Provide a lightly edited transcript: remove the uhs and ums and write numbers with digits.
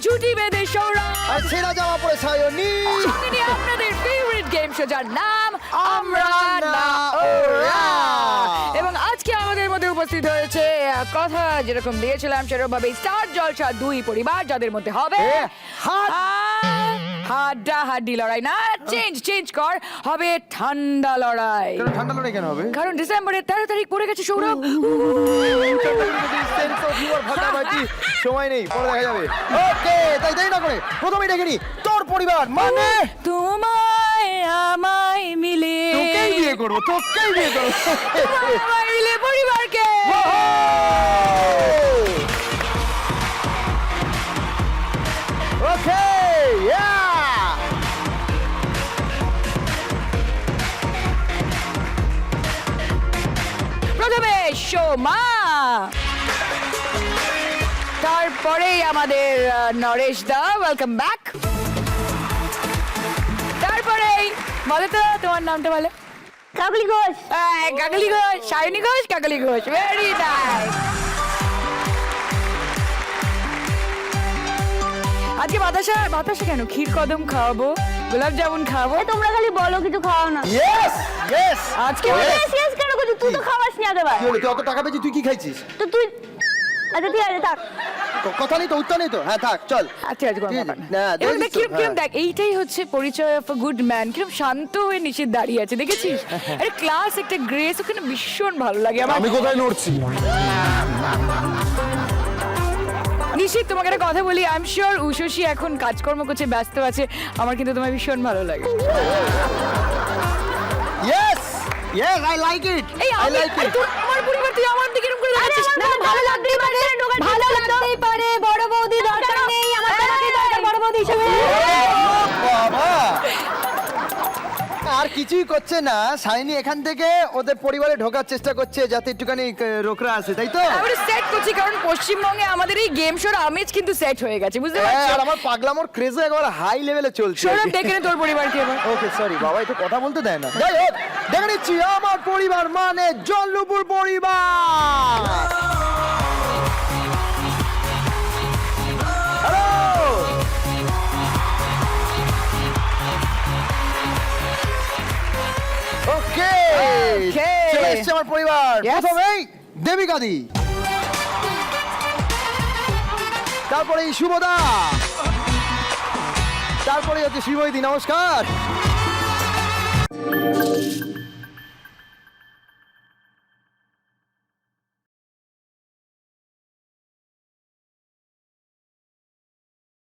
জুটি বেঁধে সৌরভ আর ছেঁড়া জামা পরে সায়নী সঙ্গে নিয়ে আপনাদের ফেভারিট গেম শো যার নাম আমরা না ওরা। এবং আজকে আমাদের মধ্যে উপস্থিত হয়েছে কথা যেরকম দিয়েছিলাম সেরকম ভাবে স্টার জলসা দুই পরিবার যাদের মধ্যে হবে হাড্ডাহাড্ডি লড়াই না চেঞ্জ কর হবে ঠান্ডা লড়াই। ঠান্ডা লড়াই কেন হবে? কারণ ডিসেম্বরের 13 তারিখ পড়ে গেছে সৌরভ। ভাগাভাগি সময় নেই, পরে দেখা যাবে। ওকে, তাই দেরি না করে প্রথমেই ডেকে নি তোর পরিবার মানে তোমায় আমায় মিলে তোকেই বিয়ে করবো, তোকেই বিয়ে করবো। আমায় মিলে পরিবারকে ওকে, প্রথমে সোমা, তারপরেই আমাদের নরেশ দা, ওয়েলকাম ব্যাক। তারপরেই বলো তো তোমার নামটা বলো। কাকলি ঘোষ। Kakoli Ghosh, Sayani Ghosh, Kakoli Ghosh, very nice. আজকে বাতাসা কেন? ক্ষীর কদম খাওয়াবো, গোলাপ জামুন খাওয়াবো। তোমরা খালি বলো, কিছু খাওয়াও না। Yes yes. আজকে সিরিয়াস কেন করছিস? তুই তো খাওয়াস নি আগেবার। কি হলো, তুই অত টাকা পেয়েছিস, তুই কি খাইছিস? তো তুই আচ্ছা ঠিক আছে থাক। কথা নেই তো, উত্তর নেই তো, হ্যাঁ থাক, চল। আচ্ছা কোনো ঠিক আছে। ব্যাপার না। না, এবার দেখেছিস দেখ তো, কিরম হ্যাঁ। দেখ, এইটাই হচ্ছে পরিচয় অফ আ গুড ম্যান। কিরম শান্ত হয়ে নিচে দাঁড়িয়ে আছে, দেখেছিস? আরে ক্লাস একটা গ্রেস, ওখানে ভীষণ ভালো লাগে আমার। আমি কোথায় নড়ছি? নিশ্চিত তোমাকে একটা কথা বলি, আই এম শিওর উশসী এখন কাজকর্ম করছে, ব্যস্ত আছে, আমার কিন্তু তোমায় ভীষণ ভালো লাগে। Yes yes, I like it, এই আই লাইক ইট। আমার পরিবার, তুই আমার দিকে এরকম করে দেখাচ্ছিস। না ভালো লাগতেই পারে, ভালো লাগতেই পারে। বড় বৌদি দরকার নেই, আমার তোমাকে দরকার বড় বৌদি হিসেবে। বাবা আর কিছুই করছে না, সাইনি এখান থেকে ওদের পরিবারে ঢোকার চেষ্টা করছে যাতে একটুখানি রোকরা আসে, তাই তো? আমরা সেট করছি কারণ পশ্চিমবঙ্গে আমাদের এই গেম শোর আমেজ কিন্তু সেট হয়ে গেছে, বুঝতে হ্যাঁ, পারছো? আর আমার পাগলামোর ক্রেজও একবার হাই লেভেলে চলছে। সৌরভ ডেকে নে তোর পরিবারকে এবার। ওকে সরি বাবা, একটু কথা বলতে দেয় না। যাই হোক, দেখে নিচ্ছি আমার পরিবার মানে জল্লুপুর পরিবার। হ্যালো, ওকে চলে এসছে আমার পরিবার। Yes. প্রথমেই দেবিকাদি, তারপরে এই শুভদা, তারপরে হচ্ছে শিবইদি। নমস্কার।